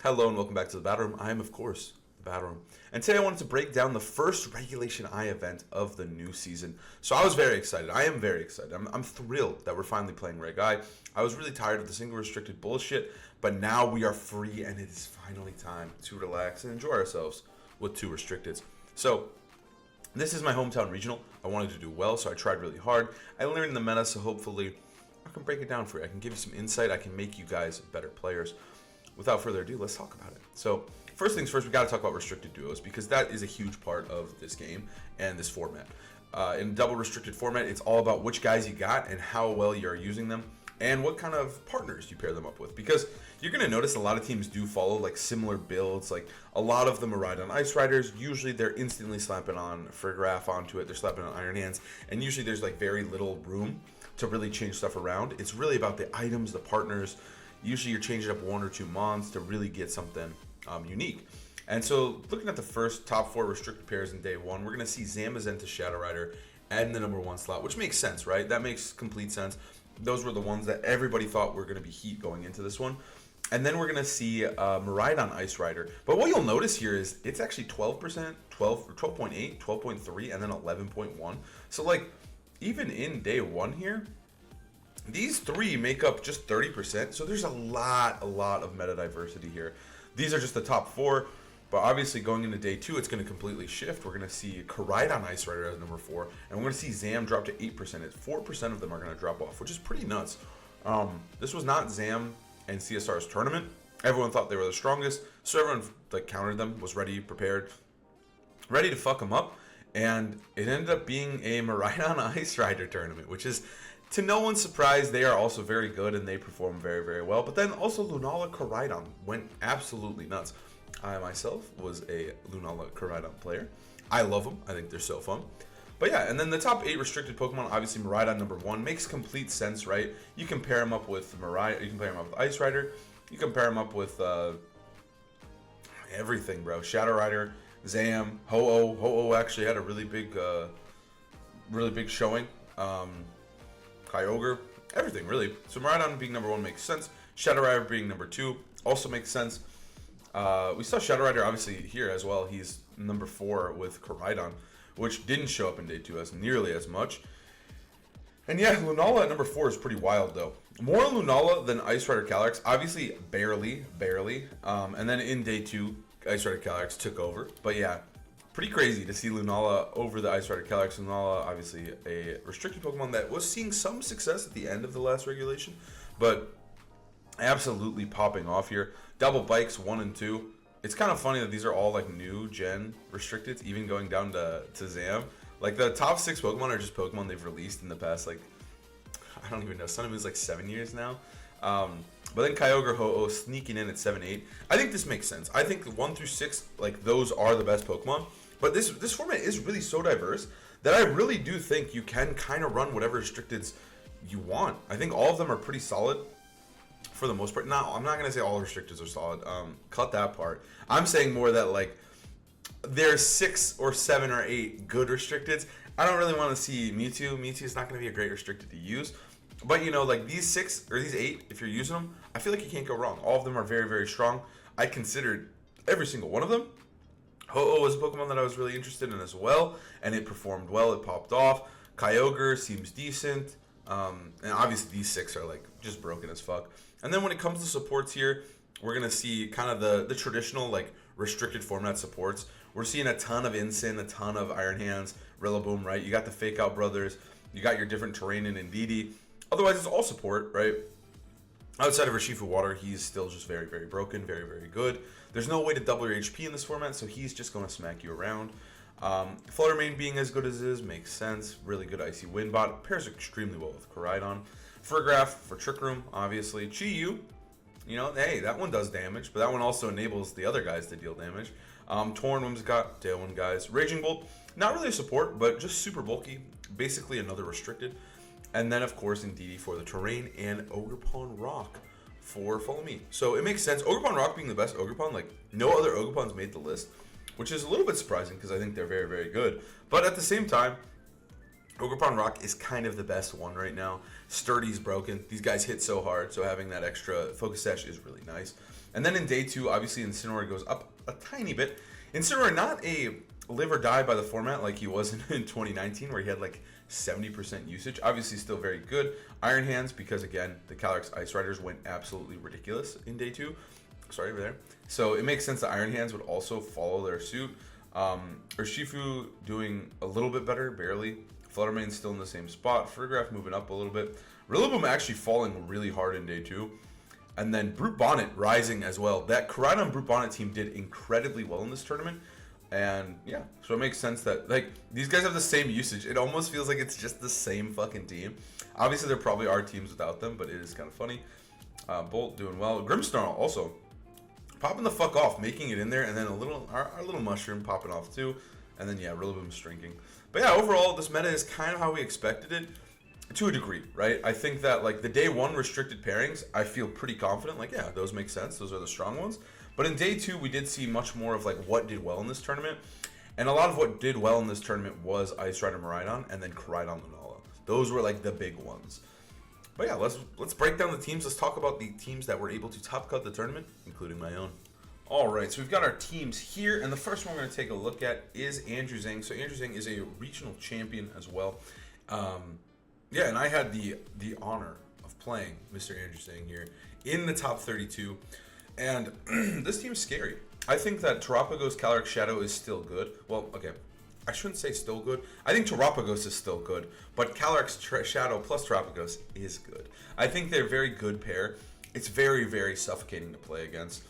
Hello and welcome back to the Battle Room. I am, of course, the Battle Room. And today I wanted to break down the first Regulation I event of the new season. So I was very excited. I am very excited. I'm thrilled that we're finally playing Reg I. I was really tired of the single restricted bullshit, but now we are free and it is finally time to relax and enjoy ourselves with 2 restricteds. So this is my hometown regional. I wanted to do well, so I tried really hard. I learned the meta, so hopefully I can break it down for you. I can give you some insight. I can make you guys better players. Without further ado, let's talk about it. So, first things first, we got to talk about restricted duos because that is a huge part of this game and this format. In double restricted format, it's all about which guys you got and how well you're using them and what kind of partners you pair them up with. Because you're going to notice a lot of teams do follow like similar builds. Like a lot of them are Ride on Ice Riders. Usually they're instantly slapping on Friggraph onto it. They're slapping on Iron Hands. And usually there's like very little room to really change stuff around. It's really about the items, the partners. Usually you're changing up 1 or 2 mons to really get something unique. And so looking at the first top 4 restricted pairs in day 1, we're going to see Zamazen to Shadow Rider and the number 1 slot, which makes sense, right? That makes complete sense. Those were the ones that everybody thought were going to be heat going into this one. And then we're going to see Koraidon Ice Rider. But what you'll notice here is it's actually 12%, 12.8, 12.3, and then 11.1. So like even in day 1 here, these 3 make up just 30%, so there's a lot of meta diversity here. These are just the top 4, but obviously going into day 2, it's going to completely shift. We're going to see Koraidon Ice Rider as number 4, and we're going to see Zam drop to 8%. 4% of them are going to drop off, which is pretty nuts. This was not Zam and CSR's tournament. Everyone thought they were the strongest, so everyone like countered them, was ready, prepared, ready to fuck them up, and it ended up being a Koraidon Ice Rider tournament, which is, to no one's surprise, they are also very good and they perform very, very well. But then also Lunala Koraidon went absolutely nuts. I myself was a Lunala Koraidon player. I love them. I think they're so fun. But yeah, and then the top 8 restricted Pokemon, obviously Koraidon number 1 makes complete sense, right? You can pair him up with you can pair him up with Ice Rider. You can pair him up with everything, bro. Shadow Rider, Zam, Ho-Oh. Ho-Oh actually had a really big showing. Kyogre, everything really. So Koraidon being number 1 makes sense. Shadow Rider being number 2 also makes sense. We saw Shadow Rider obviously here as well. He's number 4 with Koraidon, which didn't show up in day 2 as nearly as much. And yeah, Lunala at number 4 is pretty wild though. More Lunala than Ice Rider Calyrex, obviously barely. And then in day 2, Ice Rider Calyrex took over. But yeah, pretty crazy to see Lunala over the Ice Rider Calyrex. Lunala, obviously a restricted Pokemon that was seeing some success at the end of the last regulation, but absolutely popping off here. Double Bikes 1 and 2. It's kind of funny that these are all like new gen restricted, even going down to Zam. Like the top 6 Pokemon are just Pokemon they've released in the past, like, I don't even know, Sun and Moon's like 7 years now. But then Kyogre, Ho-Oh sneaking in at 7-8. I think this makes sense. I think 1 through 6, like those are the best Pokemon. But this format is really so diverse that I really do think you can kind of run whatever restricteds you want. I think all of them are pretty solid for the most part. Now, I'm not going to say all restricteds are solid. Cut that part. I'm saying more that like there's 6 or 7 or 8 good restricteds. I don't really want to see Mewtwo. Mewtwo is not going to be a great restricted to use. But, you know, like these 6 or these 8, if you're using them, I feel like you can't go wrong. All of them are very, very strong. I considered every single one of them. Ho-Oh was a Pokemon that I was really interested in as well, and it performed well. It popped off. Kyogre seems decent. And obviously these 6 are like just broken as fuck. And then when it comes to supports here, we're going to see kind of the traditional like restricted format supports. We're seeing a ton of Incin, a ton of Iron Hands, Rillaboom, right? You got the Fake Out Brothers. You got your different terrain in Indeedee. Otherwise, it's all support, right? Outside of Urshifu Water, he's still just very, very broken, very, very good. There's no way to double your HP in this format, so he's just going to smack you around. Fluttermane being as good as is makes sense. Really good Icy Wind bot. Pairs extremely well with Koraidon. Friggraph for Trick Room, obviously. Chi-Yu, you know, hey, that one does damage, but that one also enables the other guys to deal damage. Tornwim's got Tailwind guys. Raging Bolt, not really a support, but just super bulky. Basically another restricted. And then, of course, Indeedee for the terrain, and Ogerpon Rock for Follow Me. So it makes sense. Ogerpon Rock being the best Ogerpon, like no other Ogerpons made the list, which is a little bit surprising because I think they're very, very good. But at the same time, Ogerpon Rock is kind of the best one right now. Sturdy's broken. These guys hit so hard, so having that extra Focus Sash is really nice. And then in day 2, obviously Incineroar goes up a tiny bit. Incineroar, not a live or die by the format like he was in 2019, where he had like 70% usage. Obviously still very good. Iron Hands, because again, the Calyrex Ice Riders went absolutely ridiculous in day 2. Sorry, over there. So it makes sense that Iron Hands would also follow their suit. Urshifu doing a little bit better, barely. Fluttermane's still in the same spot. Farigiraf moving up a little bit. Rillaboom actually falling really hard in day 2. And then Brute Bonnet rising as well. That Koraidon Brute Bonnet team did incredibly well in this tournament. And yeah, so it makes sense that, like, these guys have the same usage. It almost feels like it's just the same fucking team. Obviously, there probably are teams without them, but it is kind of funny. Bolt doing well. Grimmsnarl also popping the fuck off, making it in there. And then our little mushroom popping off too. And then, yeah, Rillaboom shrinking. But yeah, overall, this meta is kind of how we expected it to a degree, right? I think that, like, the day 1 restricted pairings, I feel pretty confident. Like, yeah, those make sense. Those are the strong ones. But in day 2, we did see much more of, like, what did well in this tournament. And a lot of what did well in this tournament was Ice Rider Miraidon and then Koraidon Lunala. Those were, like, the big ones. But yeah, let's break down the teams. Let's talk about the teams that were able to top cut the tournament, including my own. All right, so we've got our teams here, and the first one we're going to take a look at is Andrew Zheng. So Andrew Zheng is a regional champion as well. Yeah, and I had the honor of playing Mr. Andrew Zheng here in the top 32, and this team's scary. I think that Terapagos Calyrex Shadow is still good. Well, okay, I shouldn't say still good. I think Terapagos is still good, but Calyrex Shadow plus Terapagos is good. I think they're a very good pair. It's very, very suffocating to play against.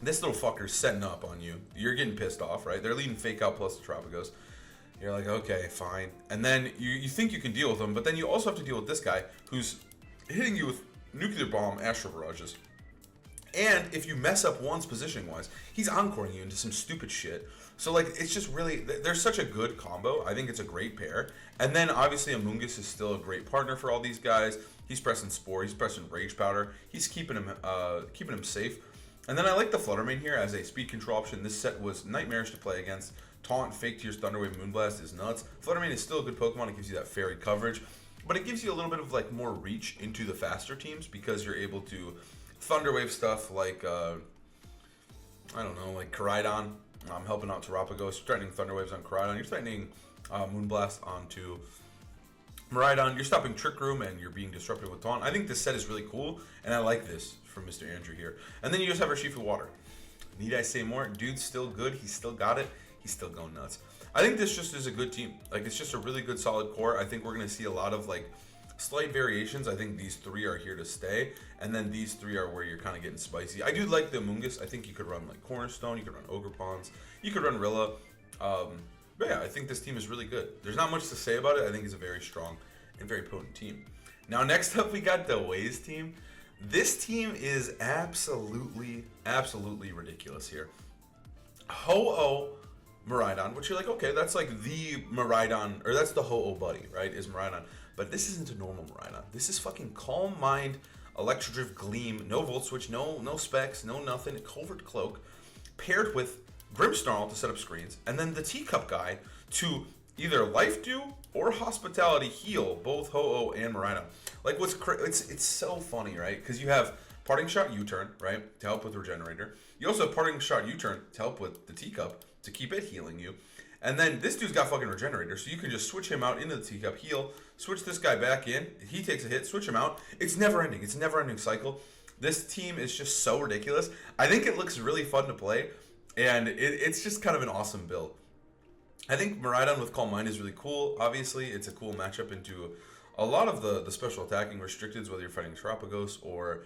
This little fucker's setting up on you. You're getting pissed off, right? They're leading Fake Out plus the Terapagos. You're like, okay, fine. And then you think you can deal with him, but then you also have to deal with this guy who's hitting you with Nuclear Bomb, Astro Barrages. And if you mess up once positioning-wise, he's encoring you into some stupid shit. So, like, it's just really, they're such a good combo. I think it's a great pair. And then, obviously, Amoonguss is still a great partner for all these guys. He's pressing Spore. He's pressing Rage Powder. He's keeping him safe. And then I like the Fluttermane here as a speed control option. This set was nightmarish to play against. Taunt, Fake Tears, Thunderwave, Moonblast is nuts. Fluttermane is still a good Pokemon. It gives you that fairy coverage. But it gives you a little bit of, like, more reach into the faster teams because you're able to Thunderwave stuff like, I don't know, like Koraidon. I'm helping out Terapagos, threatening Thunderwaves on Koraidon. You're threatening Moonblast onto Miraidon. You're stopping Trick Room and you're being disrupted with Taunt. I think this set is really cool, and I like this from Mr. Andrew here. And then you just have Urshifu Water. Need I say more? Dude's still good. He's still got it. He's still going nuts. I think this just is a good team. Like, it's just a really good solid core. I think we're going to see a lot of, like, slight variations. I think these 3 are here to stay, and then these 3 are where you're kind of getting spicy. I do like the Amoonguss. I think you could run, like, Cornerstone. You could run Ogerpons. You could run Rilla. But yeah, I think this team is really good. There's not much to say about it. I think it's a very strong and very potent team. Now, next up, we got the Waze team. This team is absolutely, absolutely ridiculous here. Ho-Oh Miraidon, which you're like, okay, that's like the Miraidon, or that's the Ho-Oh buddy, right, is Miraidon. But this isn't a normal Miraidon. This is fucking Calm Mind, Electrodrift Gleam, no Volt Switch, no specs, no nothing, Covert Cloak, paired with Grimmsnarl to set up screens, and then the Teacup guy to either Life Dew or Hospitality heal both Ho-Oh and Miraidon. Like, it's so funny, right? Because you have Parting Shot U-Turn, right, to help with Regenerator. You also have Parting Shot U-Turn to help with the Teacup to keep it healing you. And then this dude's got fucking Regenerator, so you can just switch him out into the Teacup, heal, switch this guy back in, he takes a hit, switch him out. It's never ending. It's a never ending cycle. This team is just so ridiculous. I think it looks really fun to play, and it's just kind of an awesome build. I think Miraidon with Calm Mind is really cool. Obviously, it's a cool matchup into a lot of the special attacking restricteds, whether you're fighting Terapagos or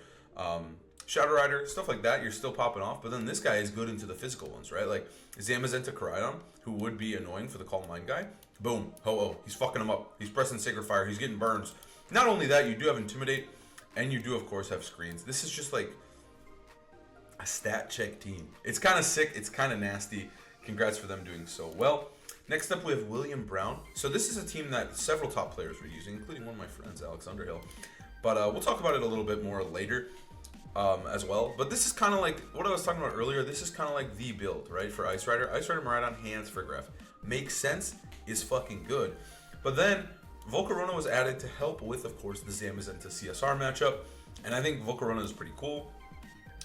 Shadow Rider, stuff like that, you're still popping off. But then this guy is good into the physical ones, right? Like Zamazenta Koraidon, who would be annoying for the Calm Mind guy. Boom, Ho-Oh, he's fucking him up. He's pressing Sacred Fire, he's getting burns. Not only that, you do have Intimidate, and you do, of course, have screens. This is just like a stat check team. It's kind of sick, it's kind of nasty. Congrats for them doing so well. Next up, we have William Brown. So this is a team that several top players were using, including one of my friends, Alex Underhill. But we'll talk about it a little bit more later as well. But this is kind of like what I was talking about earlier. This is kind of like the build, right, for Ice Rider. Ice Rider, Miraidon, Hands, Farigiraf. Makes sense, is fucking good. But then Volcarona was added to help with, of course, the Zamazenta CSR matchup. And I think Volcarona is pretty cool.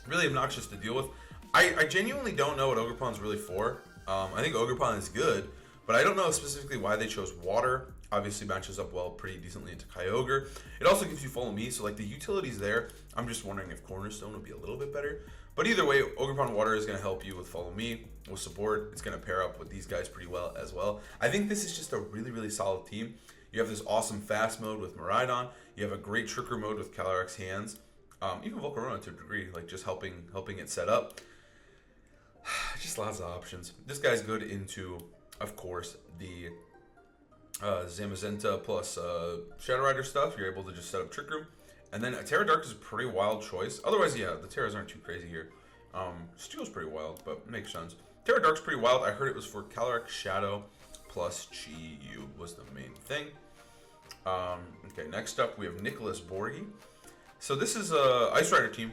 Really obnoxious to deal with. I genuinely don't know what Ogerpon's really for. I think Ogerpon is good, but I don't know specifically why they chose Water. Obviously matches up well pretty decently into Kyogre. It also gives you Follow Me, so like the utility's there. I'm just wondering if Cornerstone would be a little bit better. But either way, Ogerpon Water is going to help you with Follow Me, with support. It's going to pair up with these guys pretty well as well. I think this is just a really, really solid team. You have this awesome fast mode with Miraidon. You have a great trickery mode with Calyrex Hands. Even Volcarona to a degree, like just helping it set up. Just lots of options. This guy's good into, of course, the Zamazenta plus Shadow Rider stuff. You're able to just set up Trick Room. And then a Terra Dark is a pretty wild choice. Otherwise, yeah, the Terras aren't too crazy here. Steel's pretty wild, but makes sense. Terra Dark's pretty wild. I heard it was for Calyrex Shadow plus Chi-Yu was the main thing. Okay, next up we have Nicholas Borghi. So this is a Ice Rider team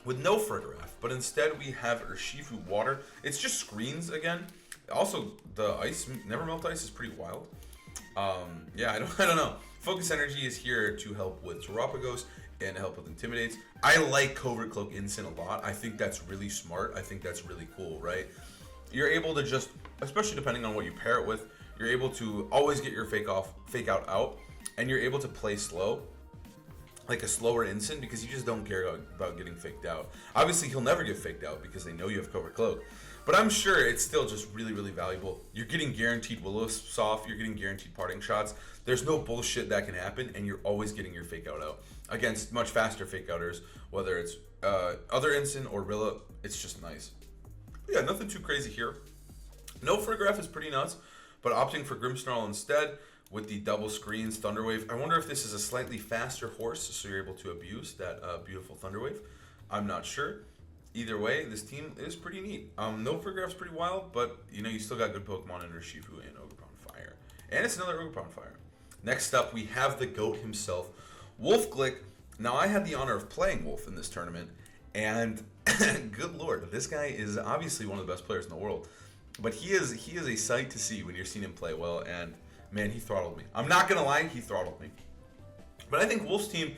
with no Fergaraf, but instead we have Urshifu Water. It's just screens again. Also, the ice, Never Melt Ice is pretty wild. Yeah, I don't know. Focus Energy is here to help with Terapagos and help with Intimidates. I like Covert Cloak Instant a lot. I think that's really smart. I think that's really cool, right? You're able to just, especially depending on what you pair it with, you're able to always get your fake out, and you're able to play slow, like a slower instant, because you just don't care about getting faked out. Obviously, he'll never get faked out because they know you have Covert Cloak. But I'm sure it's still just really, really valuable. You're getting guaranteed Willow-Soft. You're getting guaranteed Parting Shots. There's no bullshit that can happen, and you're always getting your fake out against much faster fake outers, whether it's other instant or Rilla. It's just nice. But yeah, nothing too crazy here. No Fergaraf is pretty nuts, but opting for Grimmsnarl instead with the double screens Thunderwave. I wonder if this is a slightly faster horse, so you're able to abuse that beautiful Thunderwave. I'm not sure. Either way, this team is pretty neat. No Fergaraf's pretty wild, but you still got good Pokemon in Urshifu and Ogerpon Fire. And it's another Ogerpon Fire. Next up, we have the GOAT himself, Wolf Glick. Now, I had the honor of playing Wolf in this tournament, and good lord, this guy is obviously one of the best players in the world. But he is a sight to see when you're seeing him play well, and man, he throttled me. I'm not gonna lie, he throttled me. But I think Wolf's team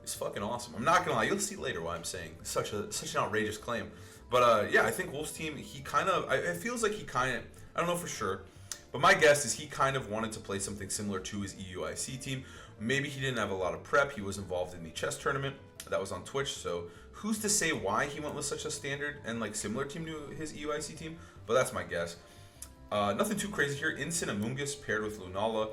is fucking awesome. I'm not gonna lie, you'll see later why I'm saying such an outrageous claim. But yeah, I think Wolf's team, it feels like I don't know for sure, but my guess is he kind of wanted to play something similar to his EUIC team. Maybe he didn't have a lot of prep. He was involved in the chess tournament that was on Twitch, so who's to say why he went with such a standard and like similar team to his EUIC team? But that's my guess. Nothing too crazy here. Instant Amoonguss paired with Lunala.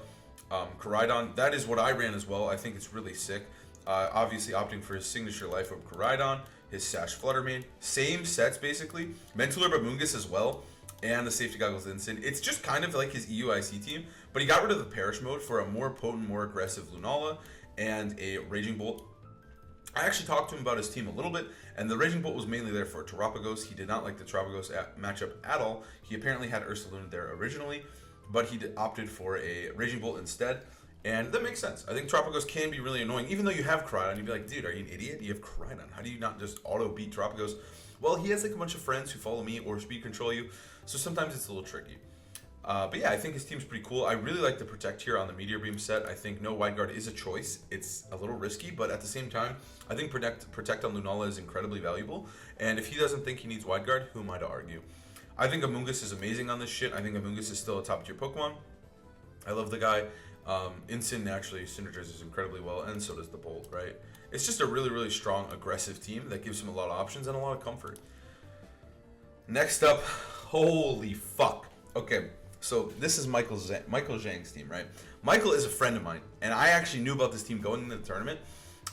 Koraidon, that is what I ran as well. I think it's really sick. Obviously opting for his signature Life Orb Koraidon, his Sash Fluttermane. Same sets basically. Mental Orb Amoonguss as well. And the Safety Goggles Instant. It's just kind of like his EUIC team, but he got rid of the Perish mode for a more potent, more aggressive Lunala and a Raging Bolt. I actually talked to him about his team a little bit, and the Raging Bolt was mainly there for Terapagos. He did not like the Terapagos matchup at all. He apparently had Ursaluna there originally, but he opted for a Raging Bolt instead, and that makes sense. I think Terapagos can be really annoying, even though you have Koraidon. You'd be like, dude, are you an idiot? You have Koraidon. How do you not just auto-beat Terapagos? Well, he has like a bunch of friends who follow me or speed control you, so sometimes it's a little tricky. But yeah, I think his team's pretty cool. I really like the Protect here on the Meteor Beam set. I think no Wide Guard is a choice. It's a little risky, but at the same time, I think Protect on Lunala is incredibly valuable. And if he doesn't think he needs Wide Guard, who am I to argue? I think Amoonguss is amazing on this shit. I think Amoonguss is still a top tier Pokemon. I love the guy. Instant naturally synergizes incredibly well, and so does the Bolt, right? It's just a really, really strong, aggressive team that gives him a lot of options and a lot of comfort. Next up, holy fuck. Okay. So this is Michael Zhang's team, right? Michael is a friend of mine, and I actually knew about this team going into the tournament,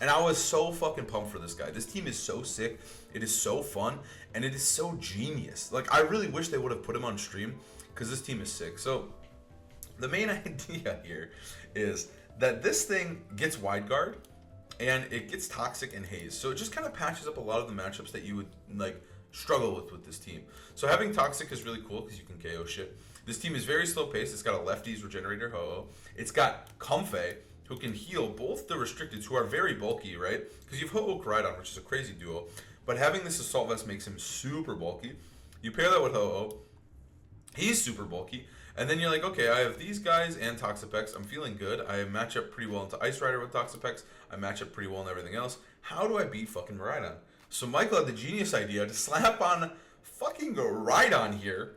and I was so fucking pumped for this guy. This team is so sick, it is so fun, and it is so genius. Like, I really wish they would have put him on stream, because this team is sick. So, the main idea here is that this thing gets Wide Guard, and it gets Toxic and Haze. So it just kind of patches up a lot of the matchups that you would, like, struggle with this team. So having Toxic is really cool, because you can KO shit. This team is very slow paced. It's got a lefties regenerator Ho-Oh. It's got Comfey, who can heal both the restricteds, who are very bulky, right? Because you have Ho-Oh Koraidon, which is a crazy duo. But having this Assault Vest makes him super bulky. You pair that with Ho-Oh. He's super bulky. And then you're like, okay, I have these guys and Toxapex. I'm feeling good. I match up pretty well into Ice Rider with Toxapex. I match up pretty well in everything else. How do I beat fucking Miraidon? So Michael had the genius idea to slap on fucking Koraidon here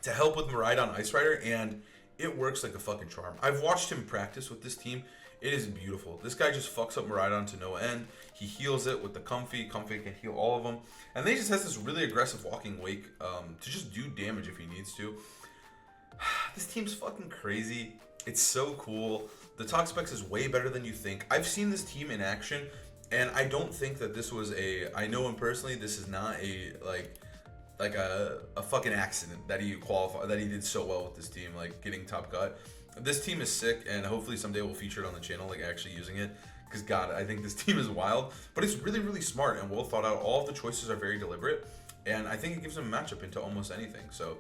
to help with Miraidon Ice Rider, and it works like a fucking charm. I've watched him practice with this team. It is beautiful. This guy just fucks up Miraidon to no end. He heals it with the Comfy. Comfy can heal all of them. And then he just has this really aggressive walking wake to just do damage if he needs to. This team's fucking crazy. It's so cool. The Toxapex is way better than you think. I've seen this team in action, and I don't think that this was I know him personally, this is not like a fucking accident that he qualified, that he did so well with this team, like getting top cut. This team is sick, and hopefully someday we'll feature it on the channel, like actually using it. Because God, I think this team is wild, but it's really, really smart and well thought out. All of the choices are very deliberate, and I think it gives them a matchup into almost anything. So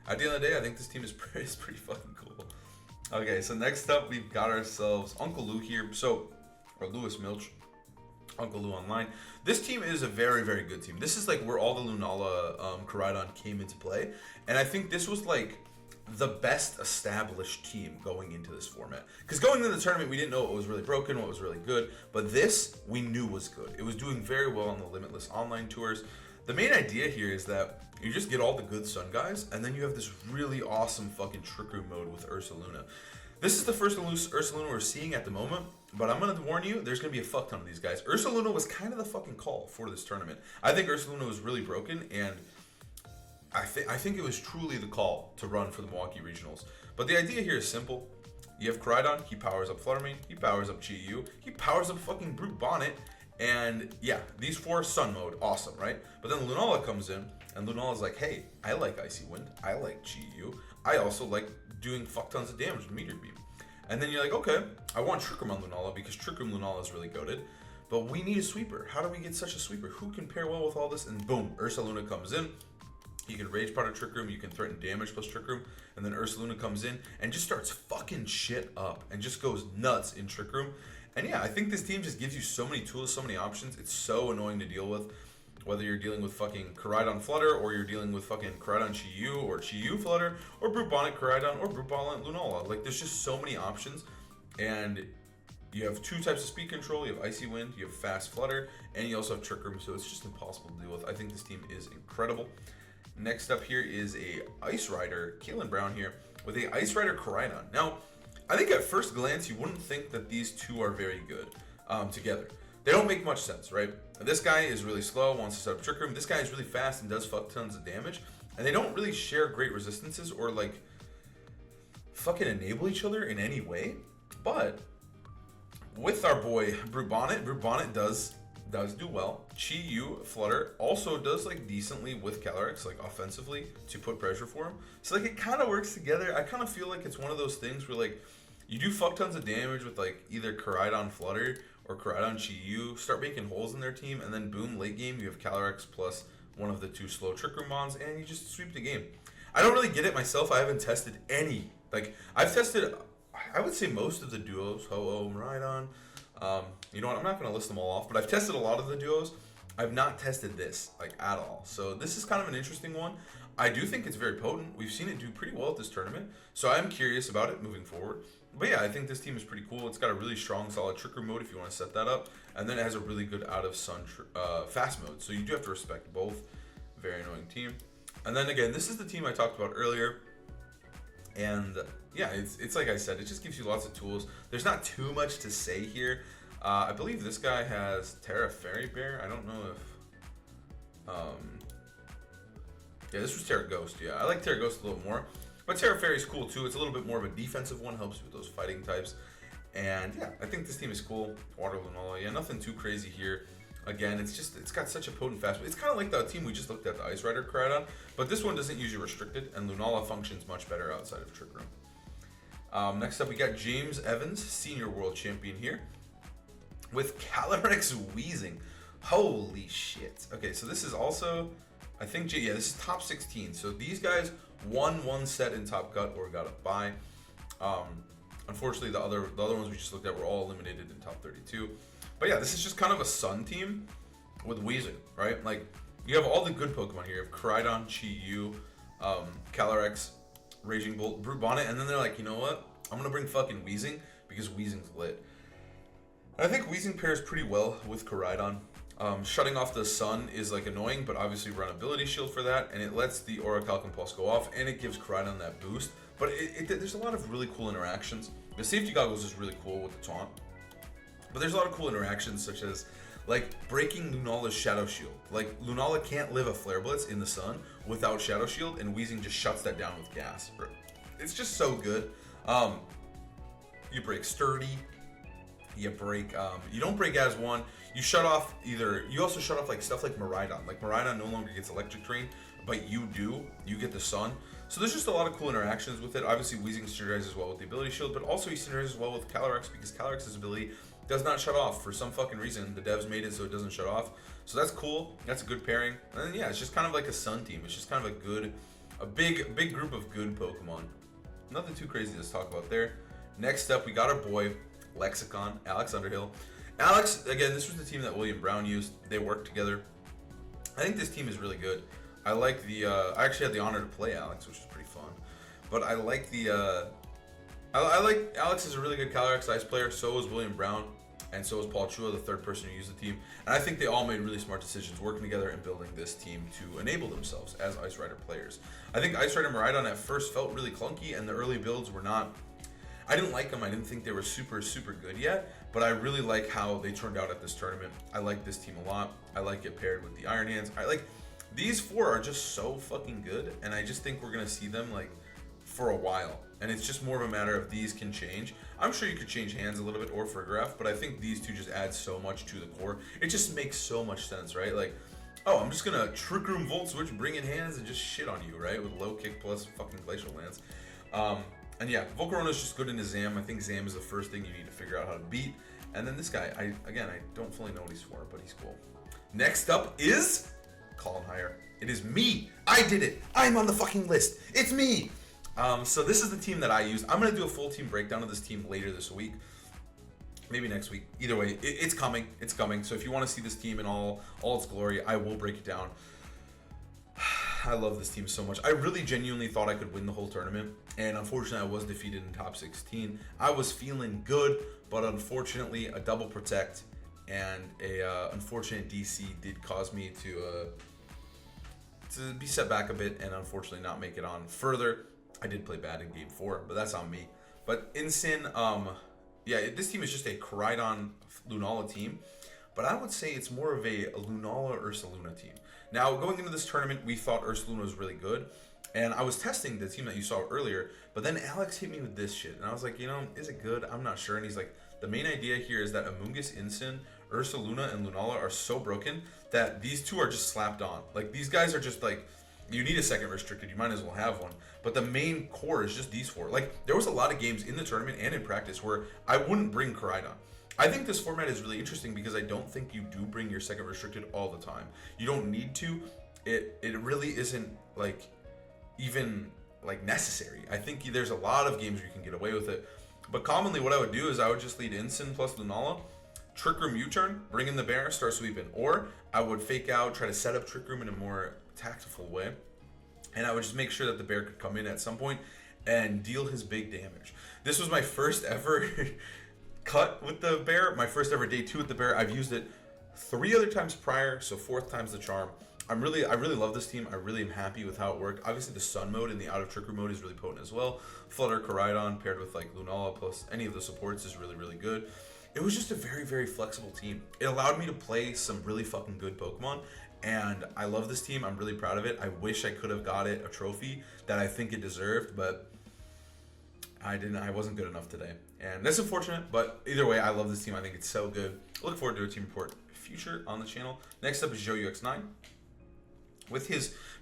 at the end of the day, I think this team is pretty fucking cool. Okay, so next up, we've got ourselves Uncle Lou here. Or Lewis Milch. Uncle Lou Online. This team is a very, very good team. This is like where all the Lunala Koraidon came into play. And I think this was like the best established team going into this format. Because going into the tournament, we didn't know what was really broken, what was really good. But this, we knew was good. It was doing very well on the Limitless Online tours. The main idea here is that you just get all the good Sun guys, and then you have this really awesome fucking Trick Room mode with Ursaluna. This is the first Ursaluna we're seeing at the moment, but I'm going to warn you, there's going to be a fuck ton of these guys. Ursaluna was kind of the fucking call for this tournament. I think Ursaluna was really broken, and I think it was truly the call to run for the Milwaukee Regionals. But the idea here is simple. You have Koraidon, he powers up Fluttermane, he powers up Chi-Yu, he powers up fucking Brute Bonnet, and yeah, these four Sun mode, awesome, right? But then Lunala comes in, and Lunala's like, hey, I like Icy Wind, I like Chi-Yu, I also like doing fuck tons of damage with Meteor Beam. And then you're like, okay, I want Trick Room on Lunala because Trick Room Lunala is really goated, but we need a sweeper. How do we get such a sweeper? Who can pair well with all this? And boom, Ursaluna comes in. You can Rage Powder Trick Room, you can threaten damage plus Trick Room, and then Ursaluna comes in and just starts fucking shit up and just goes nuts in Trick Room. And yeah, I think this team just gives you so many tools, so many options. It's so annoying to deal with, whether you're dealing with fucking Koraidon Flutter, or you're dealing with fucking Koraidon Chi-Yu, or Chi-Yu Flutter, or Brute Bonnet Koraidon, or Brute Bonnet Lunala. Like, there's just so many options, and you have two types of speed control. You have Icy Wind, you have Fast Flutter, and you also have Trick Room, so it's just impossible to deal with. I think this team is incredible. Next up here is a Ice Rider, Keelan Brown here, with a Ice Rider Koraidon. Now, I think at first glance, you wouldn't think that these two are very good together. They don't make much sense, right? This guy is really slow, wants to set up Trick Room. This guy is really fast and does fuck tons of damage. And they don't really share great resistances or like fucking enable each other in any way. But with our boy Brute Bonnet does do well. Chi-Yu Flutter also does like decently with Calyrex, like offensively, to put pressure for him. So like it kind of works together. I kind of feel like it's one of those things where like you do fuck tons of damage with like either Koraidon Flutter or Koraidon Chi-Yu, start making holes in their team, and then boom, late game you have Calyrex plus one of the two slow Trick Room bonds, and you just sweep the game. I don't really get it myself. I haven't tested any. Like, I've tested, I would say most of the duos, Ho-Oh, Miraidon. You know what, I'm not going to list them all off, but I've tested a lot of the duos. I've not tested this, like, at all. So this is kind of an interesting one. I do think it's very potent. We've seen it do pretty well at this tournament, so I'm curious about it moving forward. But yeah, I think this team is pretty cool. It's got a really strong, solid Trick Room mode if you want to set that up. And then it has a really good out-of-sun fast mode. So you do have to respect both. Very annoying team. And then again, this is the team I talked about earlier. And yeah, it's like I said, it just gives you lots of tools. There's not too much to say here. I believe this guy has Terra Fairy Bear. I don't know if... yeah, this was Terra Ghost. Yeah, I like Terra Ghost a little more. But Terra Fairy is cool too. It's a little bit more of a defensive one, helps you with those fighting types. And yeah, I think this team is cool. Water Lunala, yeah, nothing too crazy here. Again, it's got such a potent fast. It's kind of like the team we just looked at, the Ice Rider Koraidon, but this one doesn't use you restricted, and Lunala functions much better outside of Trick Room. Next up, we got James Evans, Senior World Champion here, with Calyrex Weezing. Holy shit. Okay, so this is also, I think, yeah, this is top 16. So these guys won one set in Top Cut or got a bye. Unfortunately, the other ones we just looked at were all eliminated in top 32. But yeah, this is just kind of a Sun team with Weezing, right? Like, you have all the good Pokemon here. You have Koraidon, Chi-Yu, Calyrex, Raging Bolt, Brute Bonnet, and then they're like, you know what? I'm going to bring fucking Weezing because Weezing's lit. And I think Weezing pairs pretty well with Koraidon. Shutting off the sun is like annoying, but obviously run ability shield for that, and it lets the Aura Calcum Pulse go off, and it gives Koraidon that boost. But there's a lot of really cool interactions. The safety goggles is really cool with the taunt, but there's a lot of cool interactions such as like breaking Lunala's Shadow Shield. Like Lunala can't live a Flare Blitz in the sun without Shadow Shield, and Weezing just shuts that down with gas. It's just so good. You break Sturdy. You break. You don't break as one. You shut off either. You also shut off like stuff like Miraidon. Like Miraidon no longer gets Electric Terrain, but you do. You get the Sun. So there's just a lot of cool interactions with it. Obviously, Weezing synergizes well with the ability shield, but also he synergizes well with Calyrex because Calyrex's ability does not shut off for some fucking reason. The devs made it so it doesn't shut off. So that's cool. That's a good pairing. And then, yeah, it's just kind of like a Sun team. It's just kind of a big group of good Pokemon. Nothing too crazy to talk about there. Next up, we got our boy Lexicon, Alex Underhill. Alex, again, this was the team that William Brown used. They worked together. I think this team is really good. I like the. I actually had the honor to play Alex, which was pretty fun. But I like the. I like Alex is a really good Calyrex Ice player. So is William Brown, and so is Paul Chua, the third person who used the team. And I think they all made really smart decisions working together and building this team to enable themselves as Ice Rider players. I think Ice Rider Miraidon at first felt really clunky, and the early builds were not. I didn't like them. I didn't think they were super good yet, but I really like how they turned out at this tournament. I like this team a lot. I like it paired with the Iron Hands. I like these four are just so fucking good, and I just think we're gonna see them like for a while. And it's just more of a matter of these can change. I'm sure you could change hands a little bit or for graph, but I think these two just add so much to the core. It just makes so much sense, right? Like, oh, I'm just gonna Trick Room Volt Switch, bring in hands, and just shit on you, right? With low kick plus fucking Glacial Lance. And yeah, Volcarona is just good into Zam. I think Zam is the first thing you need to figure out how to beat. And then this guy, I don't fully know what he's for, but he's cool. Next up is Colin Hire. It is me. I did it. I'm on the fucking list. It's me. So this is the team that I used. I'm gonna do a full team breakdown of this team later this week. Maybe next week. Either way, it's coming. It's coming. So if you want to see this team in all its glory, I will break it down. I love this team so much. I really genuinely thought I could win the whole tournament, and unfortunately I was defeated in top 16. I was feeling good, but unfortunately a double protect and a unfortunate DC did cause me to be set back a bit and unfortunately not make it on further. I did play bad in game 4, but that's on me. But in Sin, yeah, this team is just a Koraidon Lunala team, but I would say it's more of a Lunala Ursaluna team. Now, going into this tournament, we thought Ursaluna was really good, and I was testing the team that you saw earlier, but then Alex hit me with this shit, and I was like, you know, is it good? I'm not sure, and he's like, the main idea here is that Amoonguss, Incin, Ursaluna, and Lunala are so broken that these two are just slapped on. Like, these guys are just like, you need a second restricted, you might as well have one, but the main core is just these four. Like, there was a lot of games in the tournament and in practice where I wouldn't bring Koraidon. I think this format is really interesting because I don't think you do bring your second restricted all the time. You don't need to. It really isn't like even like necessary. I think there's a lot of games where you can get away with it. But commonly what I would do is I would just lead Incin plus Lunala, Trick Room U-turn, bring in the bear, start sweeping. Or I would fake out, try to set up Trick Room in a more tactful way. And I would just make sure that the bear could come in at some point and deal his big damage. This was my first ever cut with the bear, my first ever day 2 with the bear. I've used it 3 other times prior, so 4th time's the charm. I really love this team. I really am happy with how it worked. Obviously the Sun mode and the out of Trick Room mode is really potent as well. Flutter Koraidon paired with like Lunala plus any of the supports is really good. It was just a very flexible team. It allowed me to play some really fucking good Pokemon, and I love this team. I'm really proud of it. I wish I could have got it a trophy that I think it deserved, but I didn't. I wasn't good enough today, and that's unfortunate. But either way, I love this team. I think it's so good. I look forward to a team report future on the channel. Next up is Joe UX9 with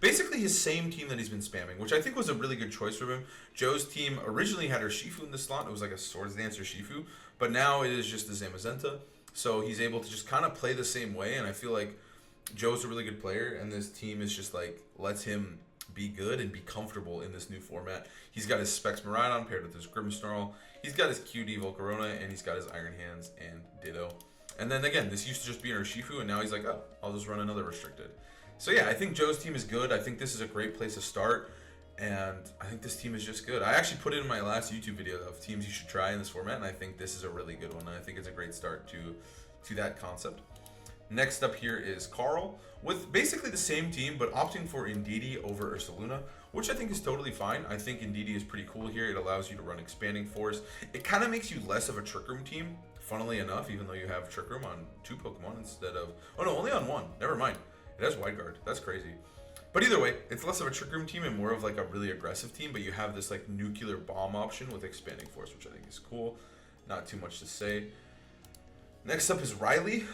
basically his same team that he's been spamming, which I think was a really good choice for him. Joe's team originally had her Shifu in the slot. It was like a Swords Dancer Shifu, but now it is just the Zamazenta. So he's able to just kind of play the same way, and I feel like Joe's a really good player, and this team is just like lets him be good and be comfortable in this new format. He's got his Specs Miraidon paired with his Grimmsnarl. He's got his QD Volcarona, and he's got his Iron Hands and Ditto. And then again, this used to just be an Urshifu, and now he's like, oh, I'll just run another restricted. So yeah, I think Joe's team is good. I think this is a great place to start. And I think this team is just good. I actually put it in my last YouTube video of teams you should try in this format, and I think this is a really good one. And I think it's a great start to that concept. Next up here is Carl, with basically the same team, but opting for Indeedee over Ursaluna, which I think is totally fine. I think Indeedee is pretty cool here. It allows you to run Expanding Force. It kind of makes you less of a Trick Room team, funnily enough, even though you have Trick Room on 2 Pokemon instead of... Oh no, only on 1. Never mind. It has Wide Guard. That's crazy. But either way, it's less of a Trick Room team and more of like a really aggressive team, but you have this like Nuclear Bomb option with Expanding Force, which I think is cool. Not too much to say. Next up is Riley.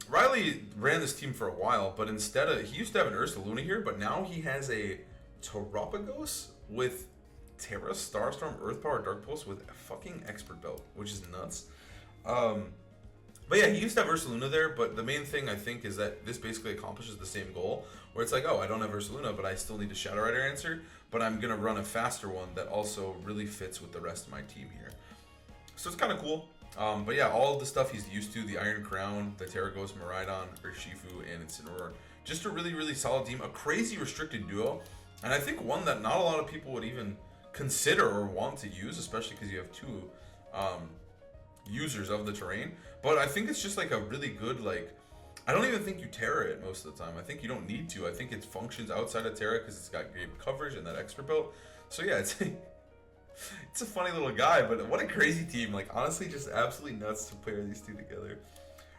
Riley ran this team for a while, but instead of... He used to have an Ursaluna here, but now he has a Terapagos with Terra, Starstorm, Earth Power, Dark Pulse with a fucking Expert Belt, which is nuts. But yeah, he used to have Ursaluna there, but the main thing I think is that this basically accomplishes the same goal, where it's like, oh, I don't have Ursaluna, but I still need a Shadow Rider answer, but I'm going to run a faster one that also really fits with the rest of my team here. So it's kind of cool. But yeah, all of the stuff he's used to, the Iron Crown, the Terragos, Miraidon, Urshifu, and Incineroar. Just a really, really solid team. A crazy restricted duo, and I think one that not a lot of people would even consider or want to use, especially because you have 2 users of the terrain. But I think it's just like a really good, like, I don't even think you Terra it most of the time. I think you don't need to. I think it functions outside of Terra because it's got great coverage and that Expert Belt. So yeah, it's a funny little guy, but what a crazy team. Like, honestly, just absolutely nuts to pair these two together.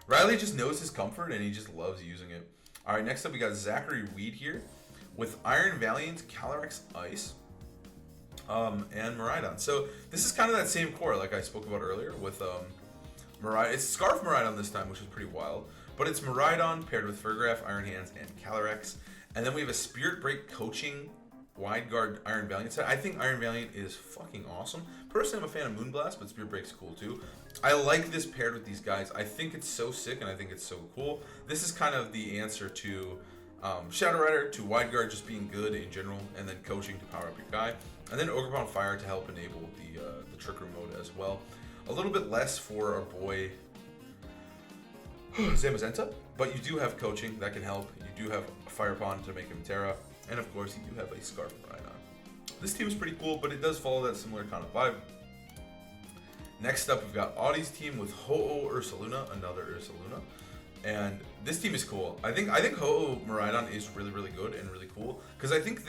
Riley just knows his comfort and he just loves using it. All right, next up we got Zachary Weed here with Iron Valiant, Calyrex Ice, and Miraidon. So this is kind of that same core like I spoke about earlier with Miraidon. It's Scarf Miraidon this time, which is pretty wild. But it's Miraidon paired with Furgraf, Iron Hands, and Calyrex. And then we have a Spirit Break Coaching Wide Guard Iron Valiant set. I think Iron Valiant is fucking awesome. Personally, I'm a fan of Moonblast, but Spirit Break's cool too. I like this paired with these guys. I think it's so sick and I think it's so cool. This is kind of the answer to Shadow Rider, to Wide Guard just being good in general, and then coaching to power up your guy. And then Ogerpon Fire to help enable the Trick Room mode as well. A little bit less for our boy Zamazenta, but you do have coaching that can help. You do have a Fire Pond to make him Terra, and of course you do have a Scarf Miraidon. This team is pretty cool, but it does follow that similar kind of vibe. Next up, we've got Audie's team with Ho-Oh Ursaluna, another Ursaluna, and this team is cool. I think Ho-Oh Miraidon is really, really good and really cool because I think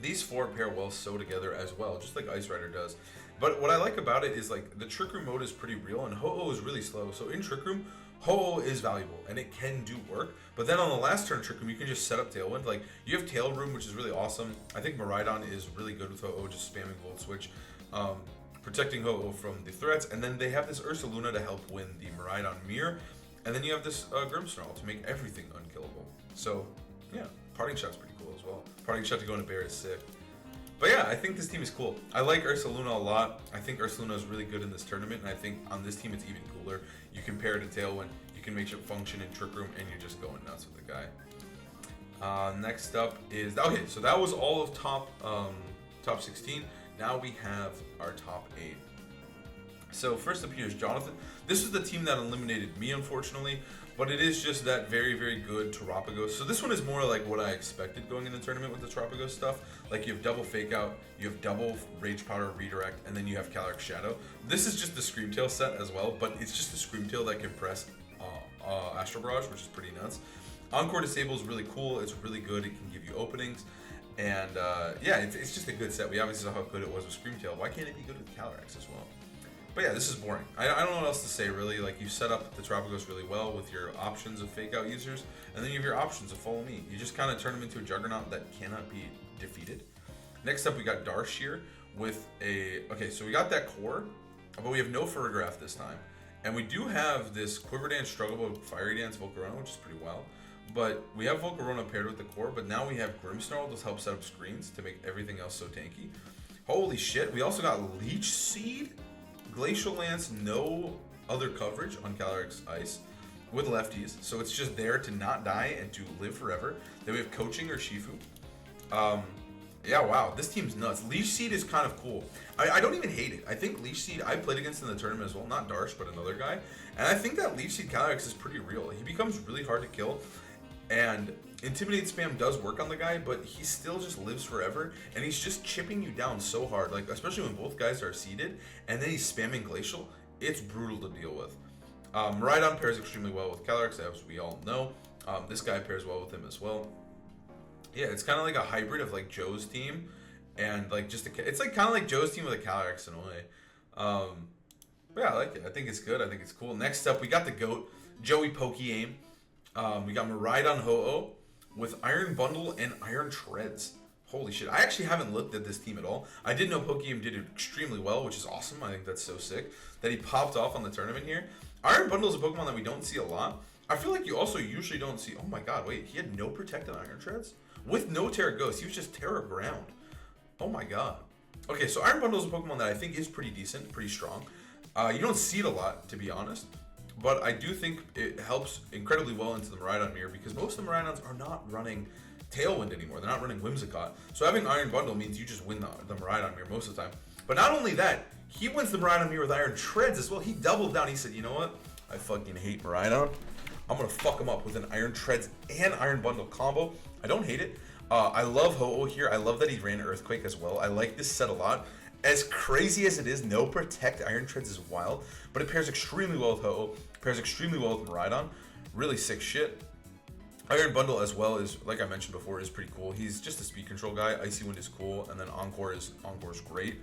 these 4 pair well so together as well, just like Ice Rider does. But what I like about it is like the Trick Room mode is pretty real and Ho-Oh is really slow. So in Trick Room, Ho-Oh is valuable and it can do work. But then on the last turn Trick Room, you can just set up Tailwind. Like you have Tail Room, which is really awesome. I think Miraidon is really good with Ho-Oh, just spamming Volt Switch, protecting Ho-Oh from the threats. And then they have this Ursaluna to help win the Miraidon Mirror. And then you have this Grimmsnarl to make everything unkillable. So yeah, Parting Shot's pretty cool as well. Parting Shot to go into Bear is sick. But yeah, I think this team is cool. I like Ursaluna a lot. I think Ursaluna is really good in this tournament, and I think on this team it's even cooler. You can pair it to Tailwind, you can make it function in Trick Room, and you're just going nuts with the guy. Next up is... Okay, so that was all of top 16. Now we have our top 8. So first up here is Jonathan. This is the team that eliminated me, unfortunately, but it is just that very, very good Terapagos. So this one is more like what I expected going in the tournament with the Terapagos stuff. Like you have double Fake Out, you have double Rage Powder Redirect, and then you have Calyrex Shadow. This is just the Screamtail set as well, but it's just a Screamtail that can press Astral Barrage, which is pretty nuts. Encore Disable is really cool. It's really good. It can give you openings. And yeah, it's just a good set. We obviously saw how good it was with Screamtail. Why can't it be good with Calyrex as well? But yeah, this is boring. I don't know what else to say, really. Like, you set up the Terapagos really well with your options of Fake Out users, and then you have your options of Follow Me. You just kind of turn them into a Juggernaut that cannot be defeated. Next up, we got Darsh here with a... Okay, so we got that core, but we have no Furgraf this time. And we do have this Quiver Dance, Struggle Boat, Fiery Dance, Volcarona, which is pretty wild. But we have Volcarona paired with the core, but now we have Grimmsnarl to help set up screens to make everything else so tanky. Holy shit, we also got Leech Seed, Glacial Lance, no other coverage on Calyrex Ice with lefties, so it's just there to not die and to live forever. Then we have Coaching or Shifu. Yeah, wow, this team's nuts. Leech Seed is kind of cool. I don't even hate it. I think Leech Seed, I played against in the tournament as well, not Darsh, but another guy, and I think that Leech Seed Calyrex is pretty real. He becomes really hard to kill. And Intimidate Spam does work on the guy, but he still just lives forever, and he's just chipping you down so hard, like, especially when both guys are seeded, and then he's spamming Glacial. It's brutal to deal with. Koraidon pairs extremely well with Calyrex, as we all know. This guy pairs well with him as well. Yeah, it's kind of like a hybrid of like Joe's team, and like it's like kind of like Joe's team with a Calyrex in a way. But yeah, I like it. I think it's good. I think it's cool. Next up, we got the GOAT, Joey Pokey Aim. We got Koraidon Ho-Oh with Iron Bundle and Iron Treads. Holy shit. I actually haven't looked at this team at all. I did know Pokey Aim did it extremely well, which is awesome. I think that's so sick that he popped off on the tournament here. Iron Bundle is a Pokemon that we don't see a lot. I feel like you also usually don't see... Oh my god, wait. He had no protected Iron Treads? With no Terra Ghost. He was just Terra Ground. Oh my god. Okay, so Iron Bundle is a Pokemon that I think is pretty decent, pretty strong. You don't see it a lot, to be honest. But I do think it helps incredibly well into the Miraidon mirror because most of the Miraidons are not running Tailwind anymore. They're not running Whimsicott. So having Iron Bundle means you just win the Miraidon mirror most of the time. But not only that, he wins the Miraidon mirror with Iron Treads as well. He doubled down. He said, you know what? I fucking hate Miraidon. I'm going to fuck him up with an Iron Treads and Iron Bundle combo. I don't hate it. I love Ho-Oh here. I love that he ran Earthquake as well. I like this set a lot. As crazy as it is, no Protect Iron Treads is wild, but it pairs extremely well with Ho-Oh, pairs extremely well with Miraidon. Really sick shit. Iron Bundle as well is, like I mentioned before, is pretty cool. He's just a speed control guy. Icy Wind is cool, and then Encore's great.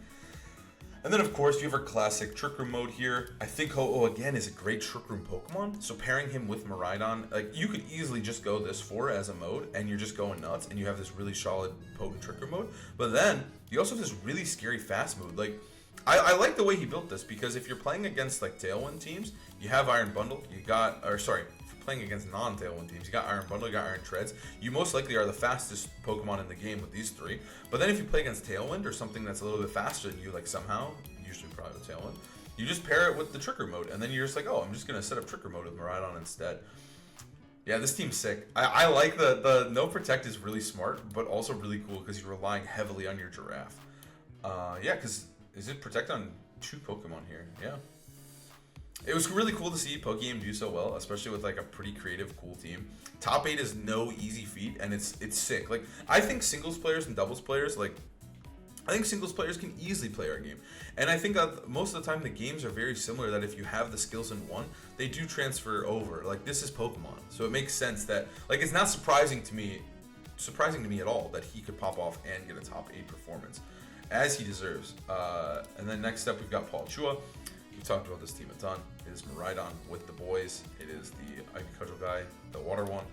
And then, of course, you have our classic Trick Room mode here. I think Ho-Oh, again, is a great Trick Room Pokemon. So pairing him with Miraidon, like, you could easily just go this 4 as a mode, and you're just going nuts, and you have this really solid, potent Trick Room mode. But then, you also have this really scary fast mode. Like, I like the way he built this, because if you're playing against, like, Tailwind teams, you have Iron Bundle, if you're playing against non-Tailwind teams, you got Iron Bundle, you got Iron Treads. You most likely are the fastest Pokemon in the game with these 3. But then if you play against Tailwind or something that's a little bit faster than you, like somehow, usually probably with Tailwind, you just pair it with the Tricker mode, and then you're just like, oh, I'm just going to set up Tricker mode with Miraidon instead. Yeah, this team's sick. I like the no Protect is really smart, but also really cool because you're relying heavily on your Giraffe. Yeah, because is it Protect on 2 Pokemon here? Yeah. It was really cool to see Pokey Aim do so well, especially with like a pretty creative, cool team. Top 8 is no easy feat, and it's sick. Like, I think singles players and doubles players, like, I think singles players can easily play our game. And I think that most of the time the games are very similar, that if you have the skills in one, they do transfer over. Like, this is Pokemon, so it makes sense that, like, it's not surprising to me at all that he could pop off and get a top 8 performance, as he deserves. And then next up, we've got Paul Chua. We talked about this team a ton. It is Miraidon with the boys. It is the Ivy Cudgel guy, the water one.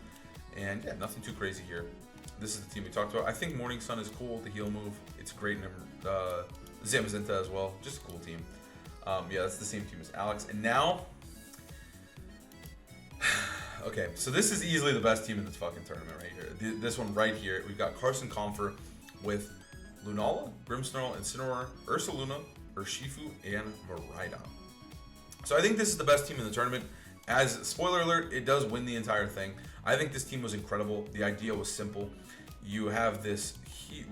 And yeah, nothing too crazy here. This is the team we talked about. I think Morning Sun is cool, the heal move. It's great in Zamazenta as well. Just a cool team. Yeah, that's the same team as Alex. And now... okay, so this is easily the best team in this fucking tournament right here. This one right here. We've got Carson Confer with Lunala, Grimmsnarl, Incineroar, Ursaluna, Urshifu, and Miraidon. So I think this is the best team in the tournament. As spoiler alert, it does win the entire thing. I think this team was incredible. The idea was simple. You have this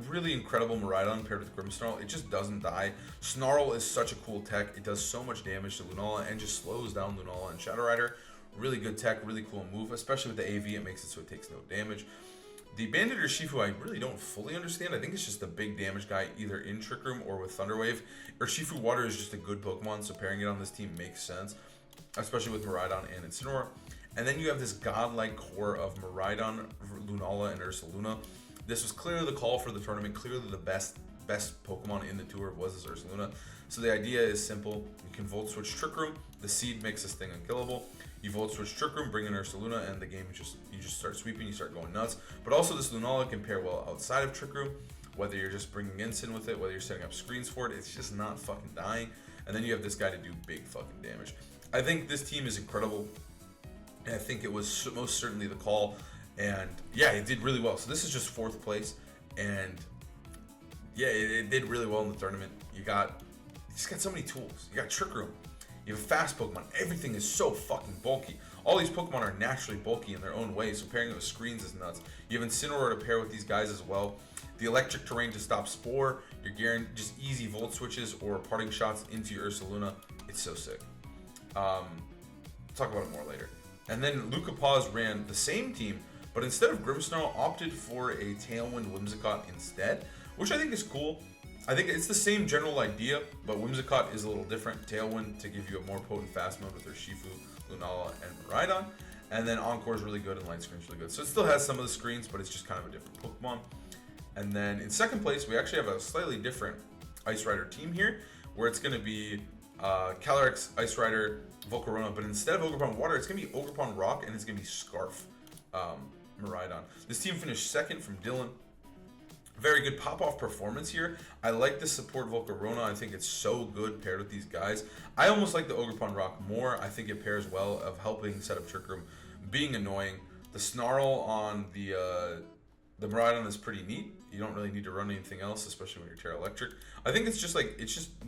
really incredible Miraidon paired with Grimmsnarl. It just doesn't die. Snarl is such a cool tech. It does so much damage to Lunala and just slows down Lunala and Shadow Rider. Really good tech, really cool move, especially with the AV. It makes it so it takes no damage. The Bandit Urshifu, I really don't fully understand. I think it's just a big damage guy, either in Trick Room or with Thunder Wave. Urshifu Water is just a good Pokemon, so pairing it on this team makes sense, especially with Miraidon and Incineroar. And then you have this godlike core of Miraidon, Lunala, and Ursaluna. This was clearly the call for the tournament. Clearly the best Pokemon in the tour was this Ursaluna. So the idea is simple. You can Volt Switch Trick Room. The Seed makes this thing unkillable. You Volt Switch Trick Room, bring in Ursaluna, and the game you just start sweeping, you start going nuts. But also this Lunala can pair well outside of Trick Room, whether you're just bringing Incin with it, whether you're setting up screens for it, it's just not fucking dying. And then you have this guy to do big fucking damage. I think this team is incredible, and I think it was most certainly the call. And yeah, it did really well. So this is just 4th place, and yeah, it did really well in the tournament. You just got so many tools. You got Trick Room. You have a fast Pokemon. Everything is so fucking bulky. All these Pokemon are naturally bulky in their own way, so pairing it with screens is nuts. You have Incineroar to pair with these guys as well. The electric terrain to stop Spore. You're guaranteed just easy Volt Switches or parting shots into your Ursaluna. It's so sick. Talk about it more later. And then Luca Paz ran the same team, but instead of Grimmsnarl, opted for a Tailwind Whimsicott instead, which I think is cool. I think it's the same general idea, but Whimsicott is a little different. Tailwind to give you a more potent fast mode with their Shifu, Lunala, and Koraidon. And then Encore is really good and Light Screen's really good. So it still has some of the screens, but it's just kind of a different Pokemon. And then in second place, we actually have a slightly different Ice Rider team here, where it's going to be Calyrex, Ice Rider, Volcarona, but instead of Ogerpon Water, it's going to be Ogerpon Rock, and it's going to be Scarf, Miraidon. This team finished second from Dylan. Very good pop-off performance here. I like the support Volcarona. I think it's so good paired with these guys. I almost like the Ogerpon Rock more. I think it pairs well of helping set up Trick Room, being annoying. The Snarl on the Miraidon is pretty neat. You don't really need to run anything else, especially when you're Terra Electric. I think it's just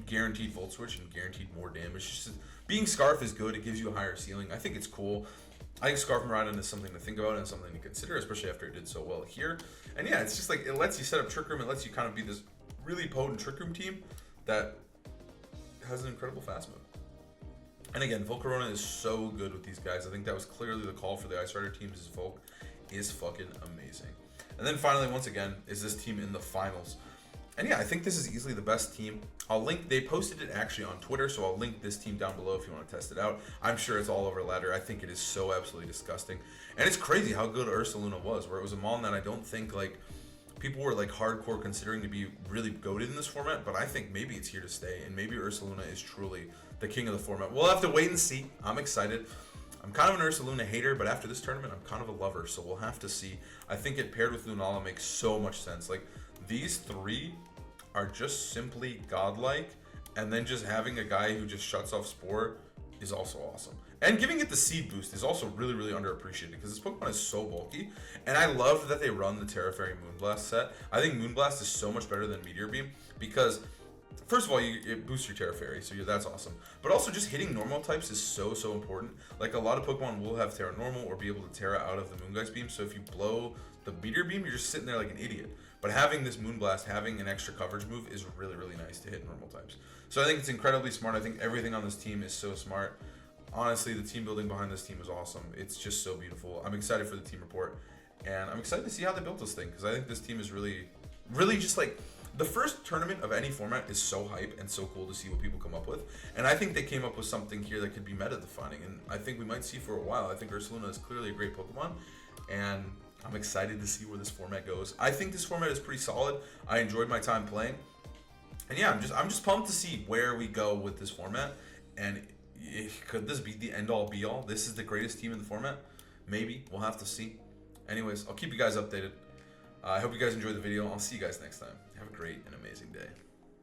guaranteed Volt Switch and guaranteed more damage. Just being Scarf is good. It gives you a higher ceiling. I think it's cool. I think Scarf Miraidon is something to think about and something to consider, especially after it did so well here. And yeah, it's just like, it lets you set up Trick Room. It lets you kind of be this really potent Trick Room team that has an incredible fast move. And again, Volcarona is so good with these guys. I think that was clearly the call for the Ice Rider teams, is Volk is fucking amazing. And then finally, once again, is this team in the finals. And yeah, I think this is easily the best team. I'll link, they posted it actually on Twitter, so I'll link this team down below if you want to test it out. I'm sure it's all over ladder. I think it is so absolutely disgusting. And it's crazy how good Ursaluna was, where it was a Mon that I don't think like people were like hardcore considering to be really goated in this format, but I think maybe it's here to stay, and maybe Ursaluna is truly the king of the format. We'll have to wait and see. I'm excited. I'm kind of an Ursaluna hater, but after this tournament, I'm kind of a lover, so we'll have to see. I think it paired with Lunala makes so much sense. Like, these three are just simply godlike, and then just having a guy who just shuts off Spore is also awesome. And giving it the seed boost is also really, really underappreciated, because this Pokemon is so bulky, and I love that they run the Terra Fairy Moonblast set. I think Moonblast is so much better than Meteor Beam, because first of all, it boosts your Terra Fairy, so that's awesome. But also just hitting normal types is so, so important. Like, a lot of Pokemon will have Terra Normal or be able to Terra out of the Moongeist Beam, so if you blow the Meteor Beam, you're just sitting there like an idiot. But having this Moonblast, having an extra coverage move is really, really nice to hit normal types. So I think it's incredibly smart. I think everything on this team is so smart. Honestly, the team building behind this team is awesome. It's just so beautiful. I'm excited for the team report, and I'm excited to see how they built this thing, because I think this team is really, really just like, the first tournament of any format is so hype and so cool to see what people come up with. And I think they came up with something here that could be meta defining, and I think we might see for a while. I think Ursaluna is clearly a great Pokemon, and I'm excited to see where this format goes. I think this format is pretty solid. I enjoyed my time playing. And yeah, I'm just pumped to see where we go with this format. And could this be the end-all be-all? This is the greatest team in the format? Maybe. We'll have to see. Anyways, I'll keep you guys updated. I hope you guys enjoyed the video. I'll see you guys next time. Have a great and amazing day.